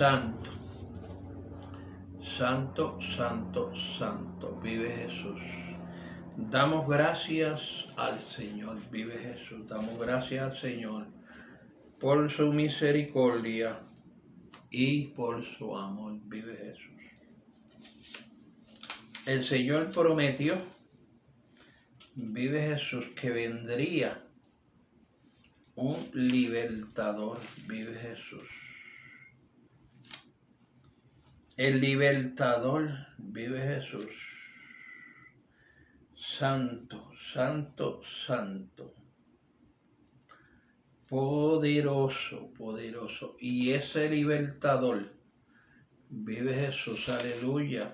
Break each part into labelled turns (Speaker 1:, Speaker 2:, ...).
Speaker 1: Santo, santo, santo, santo, vive Jesús. Damos gracias al Señor, vive Jesús. Damos gracias al Señor por su misericordia y por su amor, vive Jesús. El Señor prometió, vive Jesús, que vendría un libertador, vive Jesús. El libertador, vive Jesús. Santo, santo, santo. Poderoso, poderoso. Y ese libertador, vive Jesús, aleluya,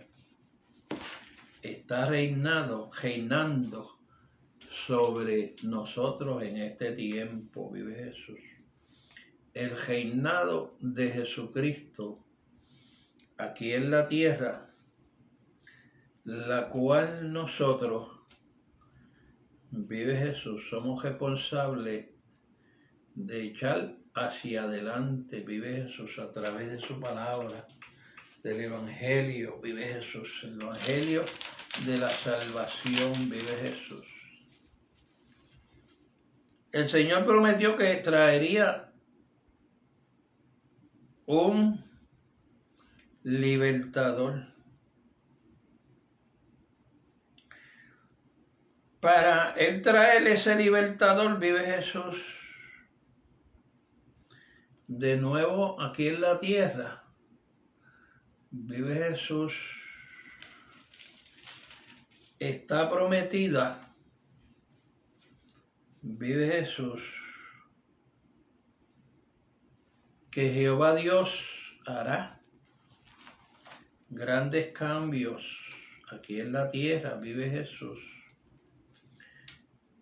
Speaker 1: está reinando sobre nosotros en este tiempo, vive Jesús. El reinado de Jesucristo aquí en la tierra, la cual nosotros, vive Jesús, somos responsables de echar hacia adelante, vive Jesús, a través de su palabra, del Evangelio, vive Jesús, el Evangelio de la salvación, vive Jesús. El Señor prometió que traería un libertador. Para Él traer ese libertador, vive Jesús, de nuevo aquí en la tierra, vive Jesús, está prometida, vive Jesús, que Jehová Dios hará grandes cambios aquí en la tierra, vive Jesús.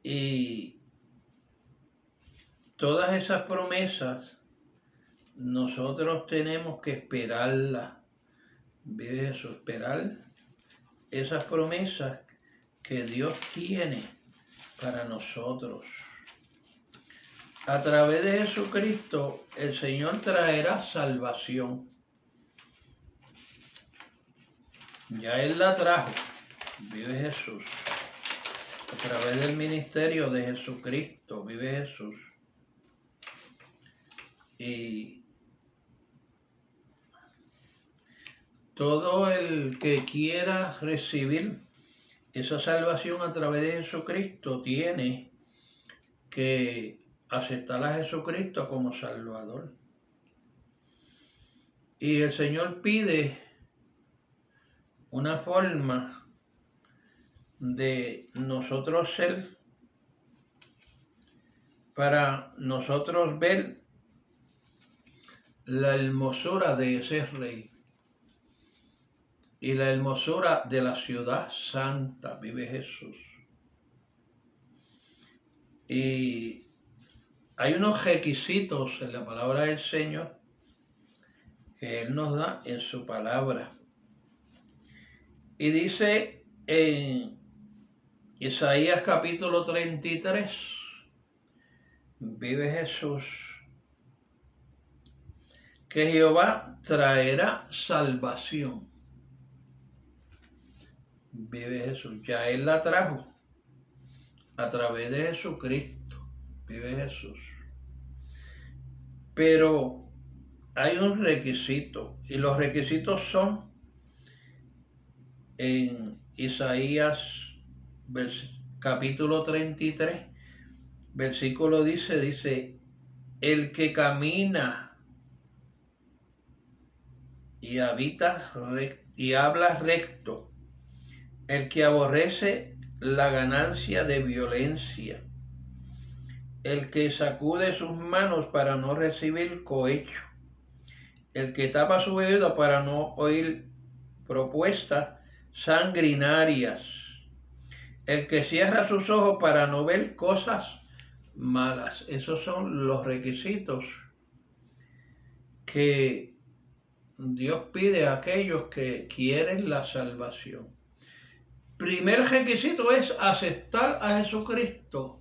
Speaker 1: Y todas esas promesas nosotros tenemos que esperarlas, vive Jesús, esperar esas promesas que Dios tiene para nosotros. A través de Jesucristo el Señor traerá salvación. Ya Él la trajo, vive Jesús. A través del ministerio de Jesucristo, vive Jesús. Y todo el que quiera recibir esa salvación a través de Jesucristo tiene que aceptar a Jesucristo como Salvador. Y el Señor pide una forma de nosotros ser, para nosotros ver la hermosura de ese Rey y la hermosura de la ciudad santa, vive Jesús. Y hay unos requisitos en la palabra del Señor que Él nos da en su palabra. Y dice en Isaías capítulo 33, vive Jesús, que Jehová traerá salvación. Vive Jesús, ya Él la trajo a través de Jesucristo, vive Jesús. Pero hay un requisito, y los requisitos son en Isaías capítulo 33, versículo dice, el que camina y habita y habla recto, el que aborrece la ganancia de violencia, el que sacude sus manos para no recibir cohecho, el que tapa su oído para no oír propuestas sanguinarias, el que cierra sus ojos para no ver cosas malas. Esos son los requisitos que Dios pide a aquellos que quieren la salvación. Primer requisito es aceptar a Jesucristo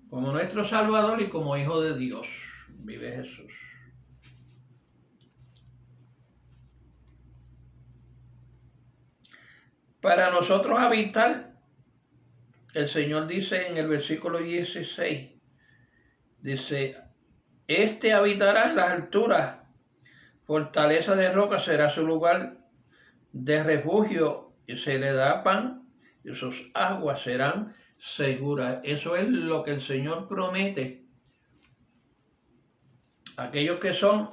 Speaker 1: como nuestro Salvador y como Hijo de Dios. Vive Jesús. Para nosotros habitar, el Señor dice en el versículo 16, dice, este habitará en las alturas, fortaleza de roca será su lugar de refugio, y se le da pan, y sus aguas serán seguras. Eso es lo que el Señor promete a aquellos que son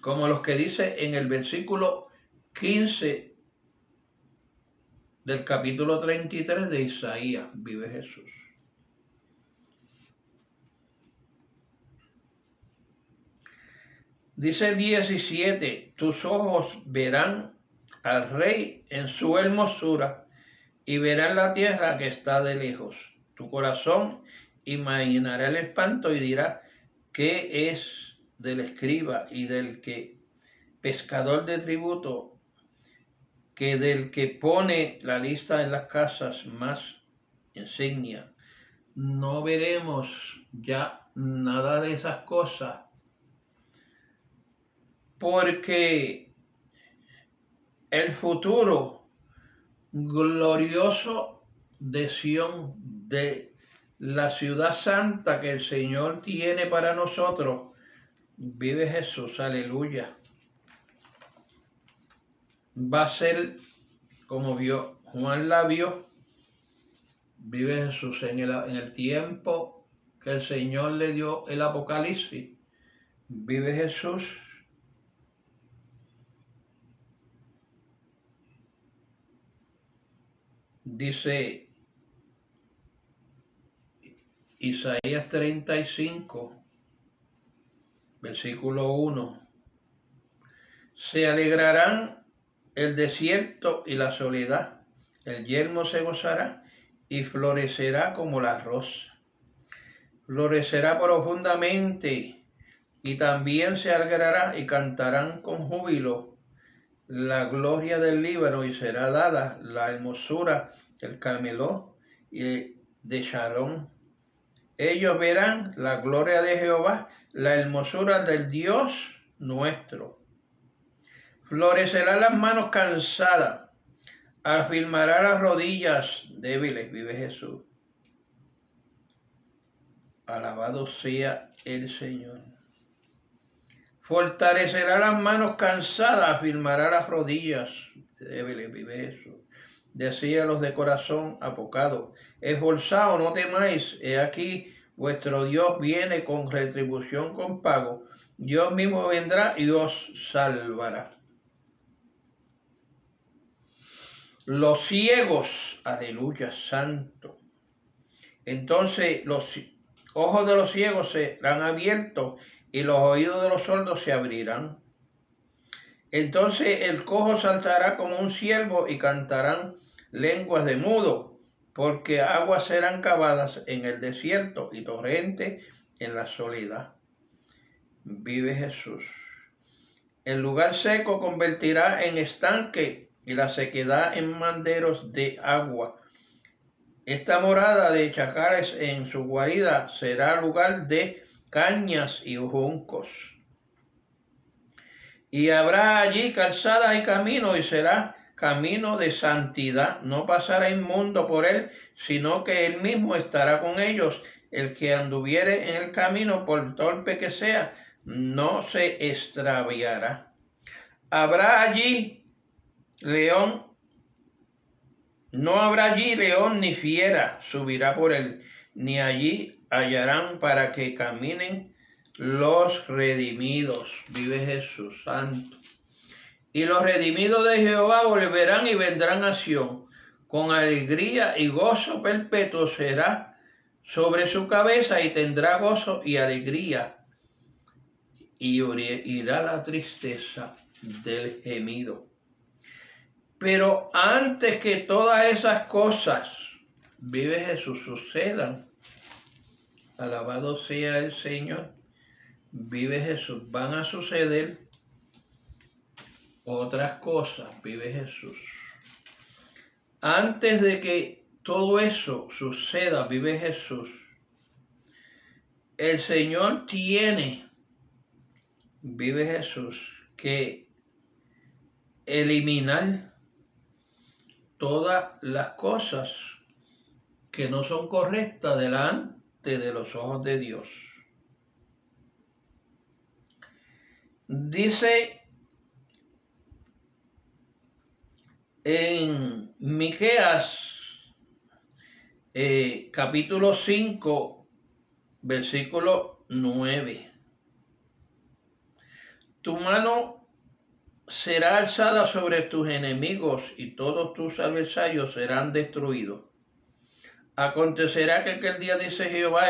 Speaker 1: como los que dice en el versículo 15 del capítulo 33 de Isaías, vive Jesús. Dice 17, tus ojos verán al Rey en su hermosura y verán la tierra que está de lejos. Tu corazón imaginará el espanto y dirá, ¿qué es del escriba y del que pescador de tributo, que del que pone la lista en las casas más insignia? No veremos ya nada de esas cosas, porque el futuro glorioso de Sión, de la ciudad santa que el Señor tiene para nosotros, vive Jesús, aleluya. Va a ser como Juan la vio, vive Jesús en el tiempo que el Señor le dio el Apocalipsis, vive Jesús. Dice Isaías 35, versículo 1, se alegrarán el desierto y la soledad, el yermo se gozará y florecerá como la rosa. Florecerá profundamente y también se alegrará y cantarán con júbilo la gloria del Líbano, y será dada la hermosura del Carmelo y de Sharon. Ellos verán la gloria de Jehová, la hermosura del Dios nuestro. Florecerán las manos cansadas, afirmará las rodillas débiles, vive Jesús. Alabado sea el Señor. Fortalecerá las manos cansadas, afirmará las rodillas débiles, vive Jesús. Decía los de corazón apocado, esforzaos, no temáis, he aquí vuestro Dios viene con retribución, con pago. Dios mismo vendrá y os salvará. Los ciegos, aleluya, santo. Entonces los ojos de los ciegos serán abiertos y los oídos de los sordos se abrirán. Entonces el cojo saltará como un ciervo y cantarán lenguas de mudo, porque aguas serán cavadas en el desierto y torrentes en la soledad. Vive Jesús. El lugar seco convertirá en estanque y la sequedad en manderos de agua. Esta morada de chacales en su guarida será lugar de cañas y juncos. Y habrá allí calzadas y camino, y será camino de santidad. No pasará inmundo por él, sino que él mismo estará con ellos. El que anduviere en el camino, por torpe que sea, no se extraviará. Habrá allí león, no habrá allí león ni fiera subirá por él, ni allí hallarán para que caminen los redimidos. Vive Jesús santo. Y los redimidos de Jehová volverán y vendrán a Sión. Con alegría y gozo perpetuo será sobre su cabeza, y tendrá gozo y alegría, y irá la tristeza del gemido. Pero antes que todas esas cosas, vive Jesús, sucedan, alabado sea el Señor, vive Jesús, van a suceder otras cosas, vive Jesús. Antes de que todo eso suceda, vive Jesús, el Señor tiene, vive Jesús, que eliminar todas las cosas que no son correctas delante de los ojos de Dios. Dice en Miqueas capítulo 5, versículo 9. Tu mano será alzada sobre tus enemigos y todos tus adversarios serán destruidos. Acontecerá que aquel día, dice Jehová,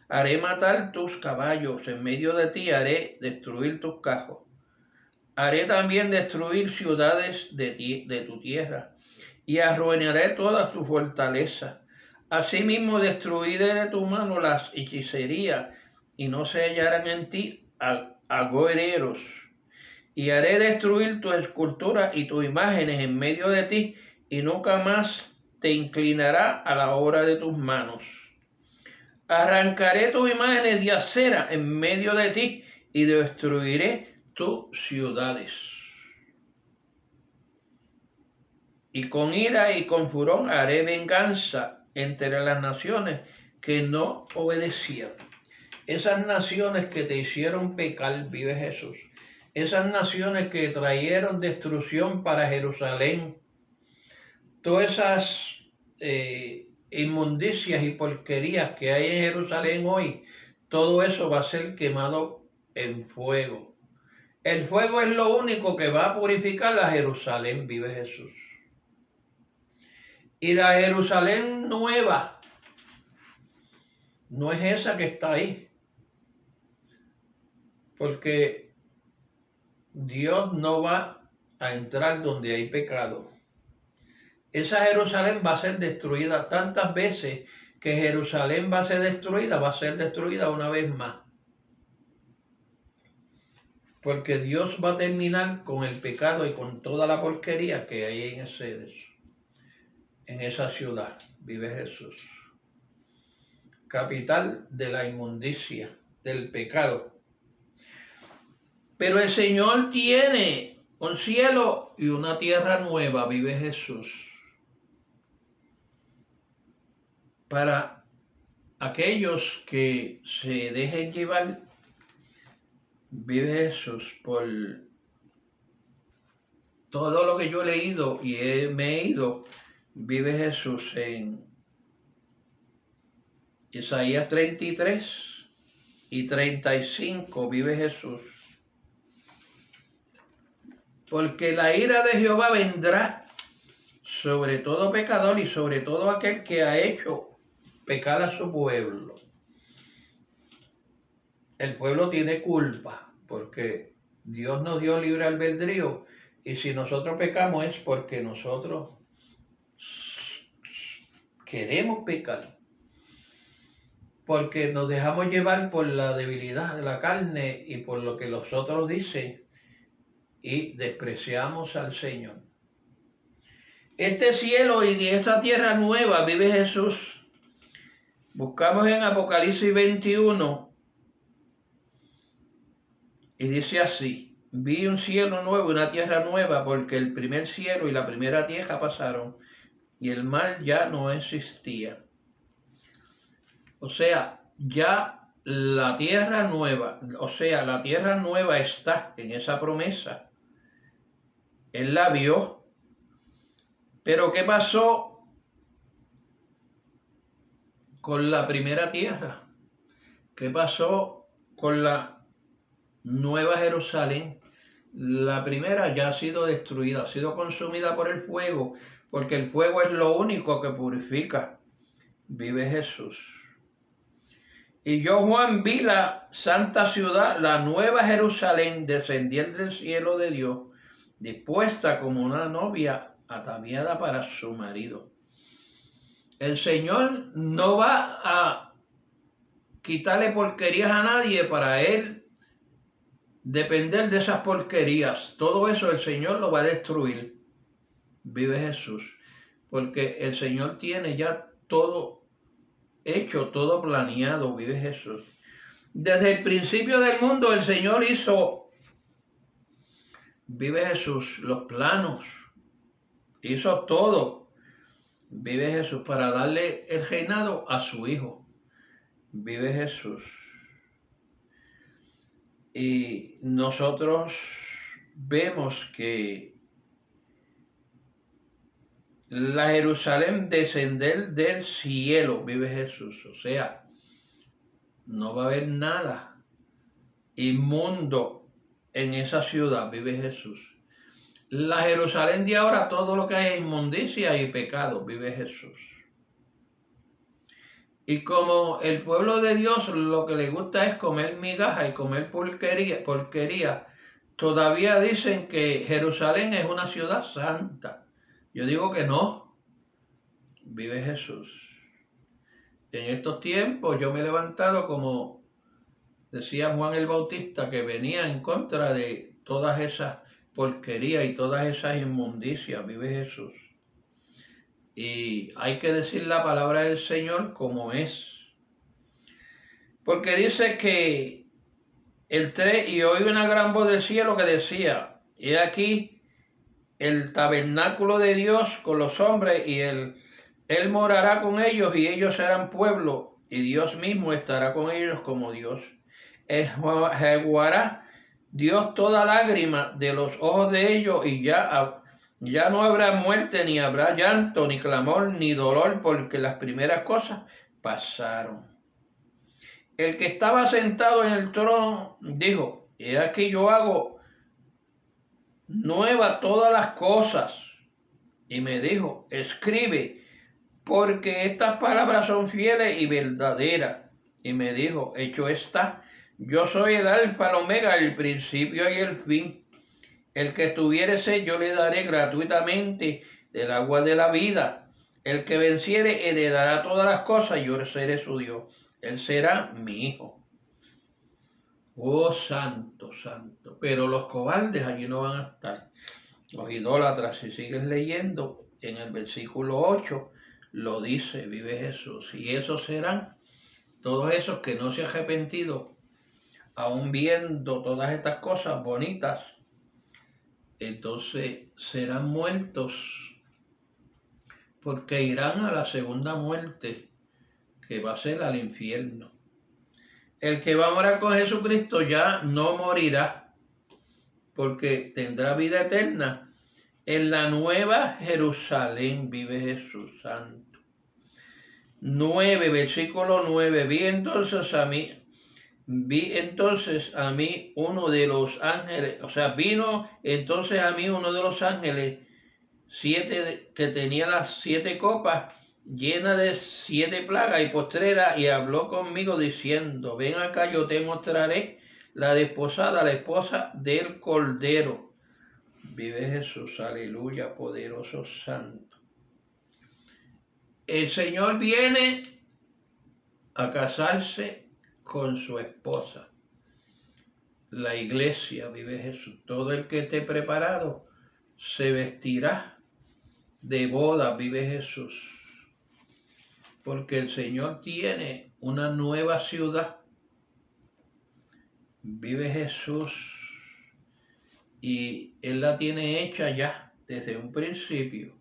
Speaker 1: haré matar tus caballos, en medio de ti haré destruir tus cajos. Haré también destruir ciudades de tu tierra, y arruinaré todas tus fortalezas. Asimismo destruiré de tu mano las hechicerías, y no se hallarán en ti agoreros. Y haré destruir tu escultura y tus imágenes en medio de ti, y nunca más te inclinará a la obra de tus manos. Arrancaré tus imágenes de acera en medio de ti, y destruiré tus ciudades. Y con ira y con furor haré venganza entre las naciones que no obedecían. Esas naciones que te hicieron pecar, vive Jesús. Esas naciones que trajeron destrucción para Jerusalén. Todas esas inmundicias y porquerías que hay en Jerusalén hoy, todo eso va a ser quemado en fuego. El fuego es lo único que va a purificar a Jerusalén, vive Jesús. Y la Jerusalén nueva no es esa que está ahí. Porque Dios no va a entrar donde hay pecado. Esa Jerusalén va a ser destruida tantas veces que Jerusalén va a ser destruida una vez más. Porque Dios va a terminar con el pecado y con toda la porquería que hay en esa ciudad. Vive Jesús. Capital de la inmundicia, del pecado. Pero el Señor tiene un cielo y una tierra nueva, vive Jesús. Para aquellos que se dejen llevar, vive Jesús, por todo lo que yo he leído y me he ido, vive Jesús en Isaías 33 y 35, vive Jesús. Porque la ira de Jehová vendrá sobre todo pecador y sobre todo aquel que ha hecho pecar a su pueblo. El pueblo tiene culpa porque Dios nos dio libre albedrío y si nosotros pecamos es porque nosotros queremos pecar. Porque nos dejamos llevar por la debilidad de la carne y por lo que los otros dicen y despreciamos al Señor. Este cielo y esta tierra nueva vive Jesús. Buscamos en Apocalipsis 21 y dice así: vi un cielo nuevo y una tierra nueva, porque el primer cielo y la primera tierra pasaron y el mar ya no existía. O sea, ya la tierra nueva, está en esa promesa. Él la vio. Pero ¿qué pasó con la primera tierra? ¿Qué pasó con la Nueva Jerusalén? La primera ya ha sido destruida, ha sido consumida por el fuego, porque el fuego es lo único que purifica. Vive Jesús. Y yo, Juan, vi la santa ciudad, la Nueva Jerusalén, descender del cielo de Dios, dispuesta como una novia ataviada para su marido. El Señor no va a quitarle porquerías a nadie para Él depender de esas porquerías. Todo eso el Señor lo va a destruir. Vive Jesús. Porque el Señor tiene ya todo hecho, todo planeado. Vive Jesús. Desde el principio del mundo el Señor hizo vive Jesús, los planos, hizo todo, vive Jesús para darle el reinado a su Hijo, vive Jesús. Y nosotros vemos que la Jerusalén descender del cielo, vive Jesús, o sea, no va a haber nada inmundo en esa ciudad, vive Jesús. La Jerusalén de ahora, todo lo que hay es inmundicia y pecado, vive Jesús. Y como el pueblo de Dios lo que le gusta es comer migaja y comer porquería, todavía dicen que Jerusalén es una ciudad santa. Yo digo que no, vive Jesús. En estos tiempos yo me he levantado como decía Juan el Bautista, que venía en contra de todas esas porquerías y todas esas inmundicias, vive Jesús. Y hay que decir la palabra del Señor como es. Porque dice que y oí una gran voz del cielo que decía, he aquí el tabernáculo de Dios con los hombres y él morará con ellos y ellos serán pueblo y Dios mismo estará con ellos como Dios. Enjugará Dios toda lágrima de los ojos de ellos y ya no habrá muerte, ni habrá llanto, ni clamor, ni dolor, porque las primeras cosas pasaron. El que estaba sentado en el trono dijo, he aquí yo hago nuevas todas las cosas. Y me dijo, escribe, porque estas palabras son fieles y verdaderas. Y me dijo, hecho está, yo soy el alfa, el omega, el principio y el fin. El que tuviere sed, yo le daré gratuitamente del agua de la vida. El que venciere heredará todas las cosas, y yo seré su Dios. Él será mi hijo. Oh, santo, santo. Pero los cobardes allí no van a estar. Los idólatras, si sigues leyendo, en el versículo 8, lo dice, vive Jesús. Y esos serán todos esos que no se han arrepentido, aún viendo todas estas cosas bonitas, entonces serán muertos porque irán a la segunda muerte, que va a ser al infierno. El que va a morar con Jesucristo ya no morirá, porque tendrá vida eterna. En la nueva Jerusalén vive Jesús Santo. 9, versículo 9. Vi entonces a mí uno de los ángeles, o sea, vino entonces a mí uno de los ángeles, que tenía las 7 copas llena de 7 plagas y postreras, y habló conmigo diciendo, ven acá, yo te mostraré la desposada, la esposa del Cordero. Vive Jesús, aleluya, poderoso santo. El Señor viene a casarse con su esposa. La iglesia, vive Jesús. Todo el que esté preparado se vestirá de boda, vive Jesús. Porque el Señor tiene una nueva ciudad, vive Jesús, y Él la tiene hecha ya desde un principio.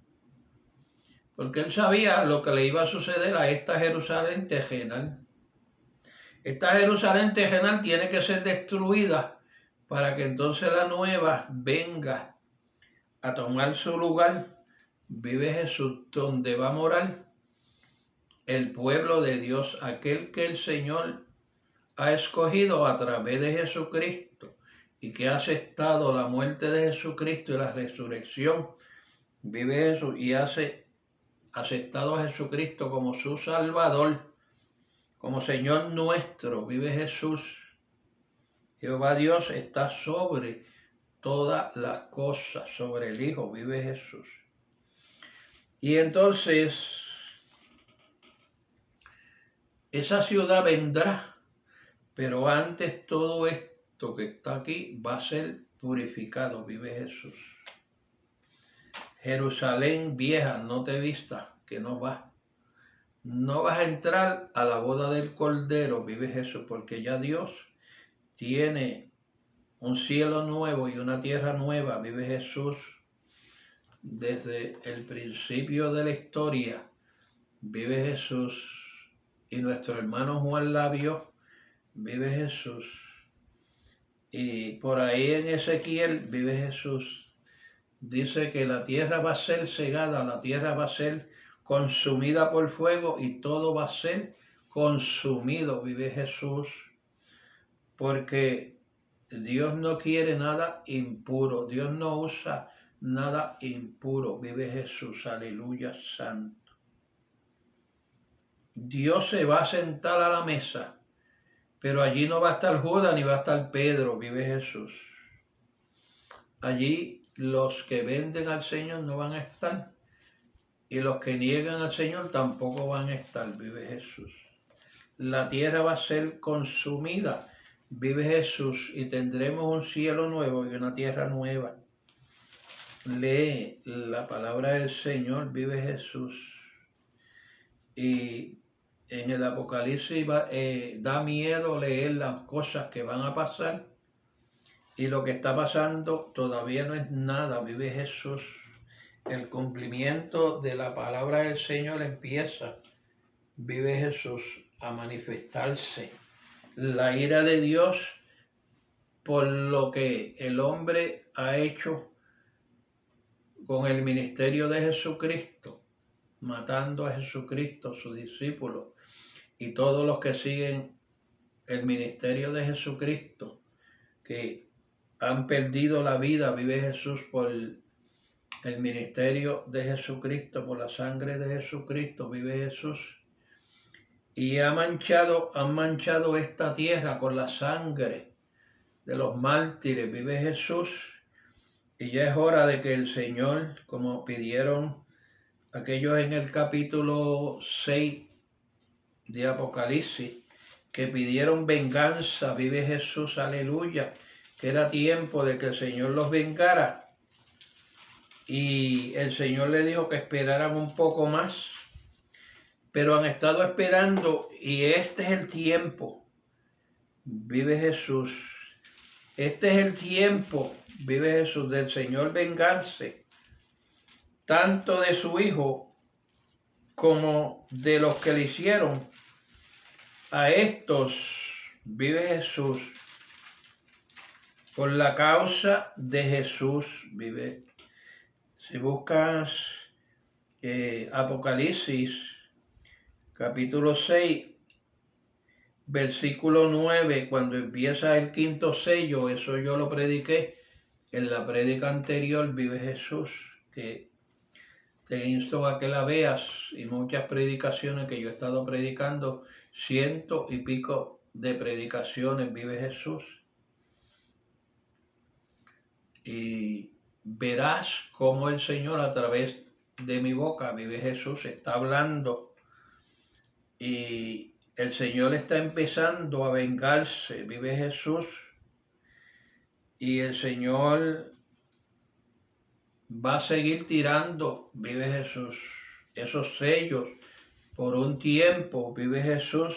Speaker 1: Porque Él sabía lo que le iba a suceder a esta Jerusalén terrenal. Esta Jerusalén terrenal tiene que ser destruida para que entonces la nueva venga a tomar su lugar. Vive Jesús, donde va a morar el pueblo de Dios, aquel que el Señor ha escogido a través de Jesucristo y que ha aceptado la muerte de Jesucristo y la resurrección. Vive Jesús y ha aceptado a Jesucristo como su Salvador, como Señor nuestro. Vive Jesús. Jehová Dios está sobre todas las cosas, sobre el Hijo, vive Jesús. Y entonces esa ciudad vendrá, pero antes todo esto que está aquí va a ser purificado, vive Jesús. Jerusalén vieja, no te vistas, que no vas. No vas a entrar a la boda del Cordero, vive Jesús, porque ya Dios tiene un cielo nuevo y una tierra nueva, vive Jesús. Desde el principio de la historia, vive Jesús. Y nuestro hermano Juan la vio, vive Jesús. Y por ahí en Ezequiel vive Jesús. Dice que la tierra va a ser cegada, la tierra va a ser consumida por fuego y todo va a ser consumido, vive Jesús. Porque Dios no quiere nada impuro, Dios no usa nada impuro, vive Jesús, aleluya, santo. Dios se va a sentar a la mesa, pero allí no va a estar Judas ni va a estar Pedro, vive Jesús. Allí los que venden al Señor no van a estar y los que niegan al Señor tampoco van a estar, vive Jesús. La tierra va a ser consumida, vive Jesús, y tendremos un cielo nuevo y una tierra nueva. Lee la palabra del Señor, vive Jesús. Y en el Apocalipsis da miedo leer las cosas que van a pasar. Y lo que está pasando todavía no es nada, vive Jesús. El cumplimiento de la palabra del Señor empieza, vive Jesús, a manifestarse. La ira de Dios por lo que el hombre ha hecho con el ministerio de Jesucristo, matando a Jesucristo, su discípulo, y todos los que siguen el ministerio de Jesucristo, que han perdido la vida, vive Jesús, por el ministerio de Jesucristo, por la sangre de Jesucristo, vive Jesús. Y han manchado esta tierra con la sangre de los mártires, vive Jesús. Y ya es hora de que el Señor, como pidieron aquellos en el capítulo 6 de Apocalipsis, que pidieron venganza, vive Jesús, aleluya, que era tiempo de que el Señor los vengara. Y el Señor le dijo que esperaran un poco más, pero han estado esperando y este es el tiempo, vive Jesús. Este es el tiempo, vive Jesús, del Señor vengarse, tanto de su Hijo como de los que le hicieron. A estos, vive Jesús, por la causa de Jesús, vive. Si buscas Apocalipsis, capítulo 6, versículo 9, cuando empieza el quinto sello, eso yo lo prediqué en la prédica anterior, vive Jesús, que te insto a que la veas, y muchas predicaciones que yo he estado predicando, 100 y pico de predicaciones, vive Jesús. Y verás cómo el Señor a través de mi boca, vive Jesús, está hablando y el Señor está empezando a vengarse, vive Jesús, y el Señor va a seguir tirando, vive Jesús, esos sellos por un tiempo, vive Jesús,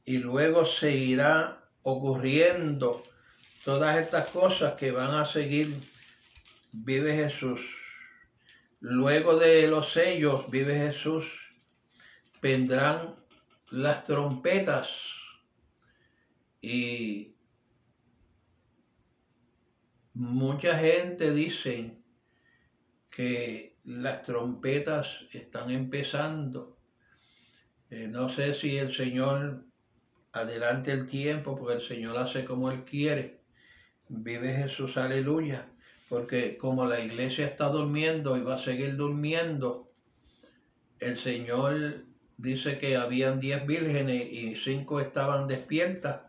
Speaker 1: y luego seguirá ocurriendo todas estas cosas que van a seguir, vive Jesús. Luego de los sellos, vive Jesús, vendrán las trompetas y mucha gente dice que las trompetas están empezando. No sé si el Señor adelante el tiempo, porque el Señor hace como Él quiere. Vive Jesús, aleluya. Porque como la iglesia está durmiendo y va a seguir durmiendo, el Señor dice que habían 10 vírgenes y 5 estaban despiertas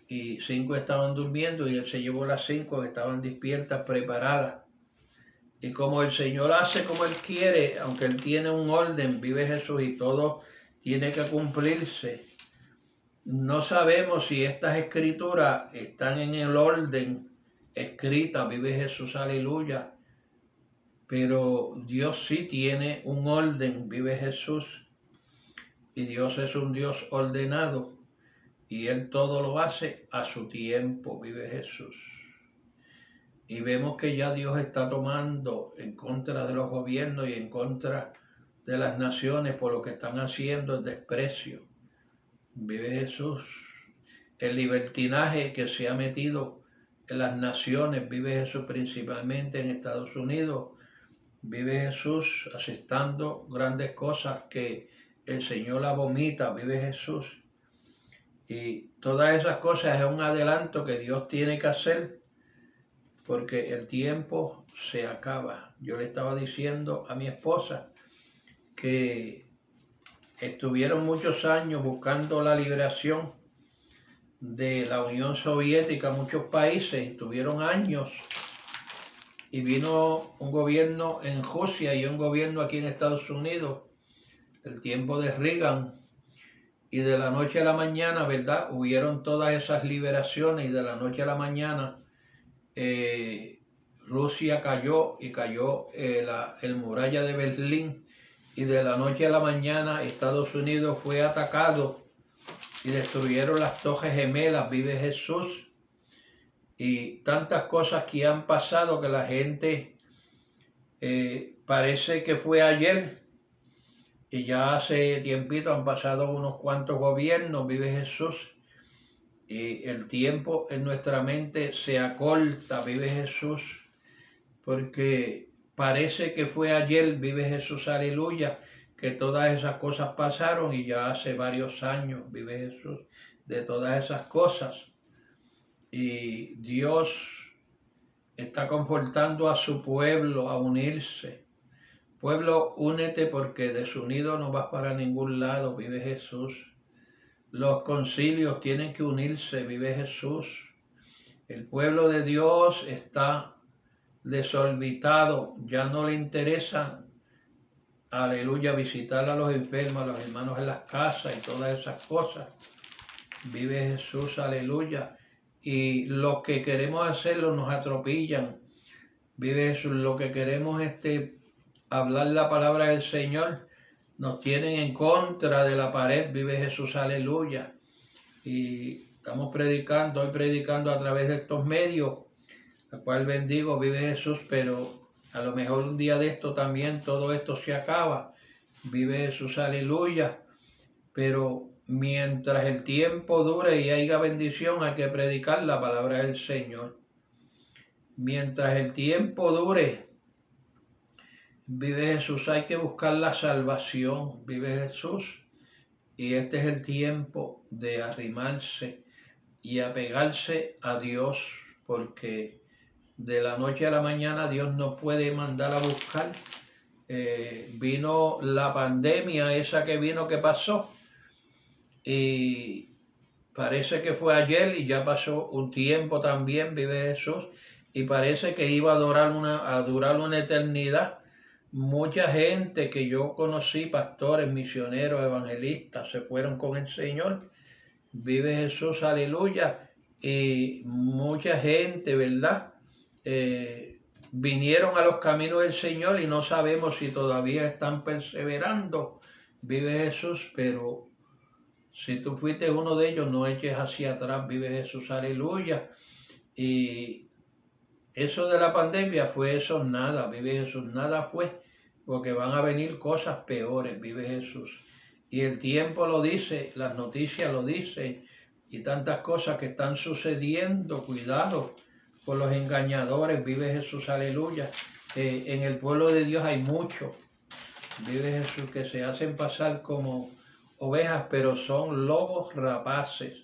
Speaker 1: y 5 estaban durmiendo, y Él se llevó las 5 que estaban despiertas, preparadas. Y como el Señor hace como Él quiere, aunque Él tiene un orden, vive Jesús, y todo tiene que cumplirse, no sabemos si estas escrituras están en el orden escrita, vive Jesús, aleluya. Pero Dios sí tiene un orden, vive Jesús. Y Dios es un Dios ordenado. y Él todo lo hace a su tiempo, vive Jesús. Y vemos que ya Dios está tomando en contra de los gobiernos y en contra de las naciones por lo que están haciendo el desprecio. Vive Jesús. El libertinaje que se ha metido en las naciones, vive Jesús, principalmente en Estados Unidos. Vive Jesús aceptando grandes cosas que el Señor la vomita, vive Jesús. Y todas esas cosas es un adelanto que Dios tiene que hacer porque el tiempo se acaba. Yo le estaba diciendo a mi esposa que estuvieron muchos años buscando la liberación de la Unión Soviética, muchos países, estuvieron años, y vino un gobierno en Rusia y un gobierno aquí en Estados Unidos, el tiempo de Reagan, y de la noche a la mañana, ¿verdad? Hubieron todas esas liberaciones y de la noche a la mañana Rusia cayó y cayó el muralla de Berlín, y de la noche a la mañana Estados Unidos fue atacado y destruyeron las Torres Gemelas, vive Jesús, y tantas cosas que han pasado que la gente parece que fue ayer, y ya hace tiempito han pasado unos cuantos gobiernos, vive Jesús, y el tiempo en nuestra mente se acorta, vive Jesús, porque parece que fue ayer, vive Jesús, aleluya, que todas esas cosas pasaron y ya hace varios años, vive Jesús, de todas esas cosas. Y Dios está confortando a su pueblo a unirse. Pueblo, únete porque desunido no vas para ningún lado, vive Jesús. Los concilios tienen que unirse, vive Jesús. El pueblo de Dios está desorbitado, ya no le interesa, aleluya, visitar a los enfermos, a los hermanos en las casas y todas esas cosas. Vive Jesús, aleluya. Y lo que queremos hacerlo nos atropellan. Vive Jesús, lo que queremos hablar la palabra del Señor, nos tienen en contra de la pared, vive Jesús, aleluya. Y estamos predicando, hoy predicando a través de estos medios, la cual bendigo, vive Jesús, pero a lo mejor un día de esto también todo esto se acaba, vive Jesús, aleluya. Pero mientras el tiempo dure y haya bendición, hay que predicar la palabra del Señor. Mientras el tiempo dure, vive Jesús, hay que buscar la salvación, vive Jesús. Y este es el tiempo de arrimarse y apegarse a Dios, porque de la noche a la mañana Dios nos puede mandar a buscar. Vino la pandemia esa que vino, que pasó, y parece que fue ayer y ya pasó un tiempo también, vive Jesús, y parece que iba a durar una eternidad. Mucha gente que yo conocí, pastores, misioneros, evangelistas, se fueron con el Señor, vive Jesús, aleluya, y mucha gente, ¿verdad? Vinieron a los caminos del Señor y no sabemos si todavía están perseverando, vive Jesús, pero si tú fuiste uno de ellos, no eches hacia atrás, vive Jesús, aleluya. Y eso de la pandemia fue eso, nada, vive Jesús, nada fue, porque van a venir cosas peores, vive Jesús. Y el tiempo lo dice, las noticias lo dicen, y tantas cosas que están sucediendo, cuidado con los engañadores, vive Jesús, aleluya. En el pueblo de Dios hay muchos, vive Jesús, que se hacen pasar como ovejas, pero son lobos rapaces.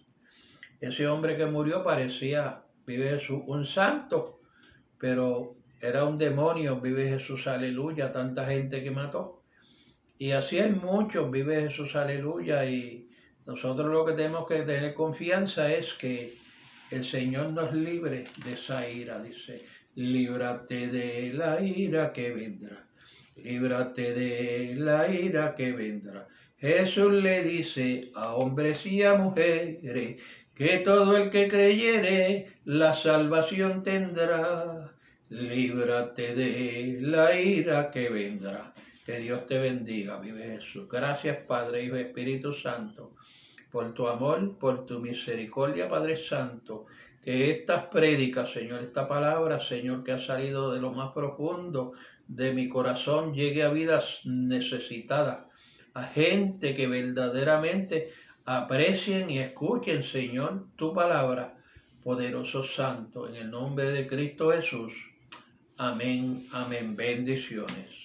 Speaker 1: Ese hombre que murió parecía, vive Jesús, un santo, pero era un demonio, vive Jesús, aleluya, tanta gente que mató. Y así hay muchos, vive Jesús, aleluya, y nosotros lo que tenemos que tener confianza es que el Señor nos libre de esa ira, dice, líbrate de la ira que vendrá, líbrate de la ira que vendrá. Jesús le dice a hombres y a mujeres que todo el que creyere la salvación tendrá. Líbrate de la ira que vendrá. Que Dios te bendiga, vive Jesús. Gracias, Padre, Hijo y Espíritu Santo, por tu amor, por tu misericordia, Padre Santo, que estas prédicas, Señor, esta palabra, Señor, que ha salido de lo más profundo de mi corazón, llegue a vidas necesitadas, a gente que verdaderamente aprecien y escuchen, Señor, tu palabra, poderoso Santo, en el nombre de Cristo Jesús. Amén, amén. Bendiciones.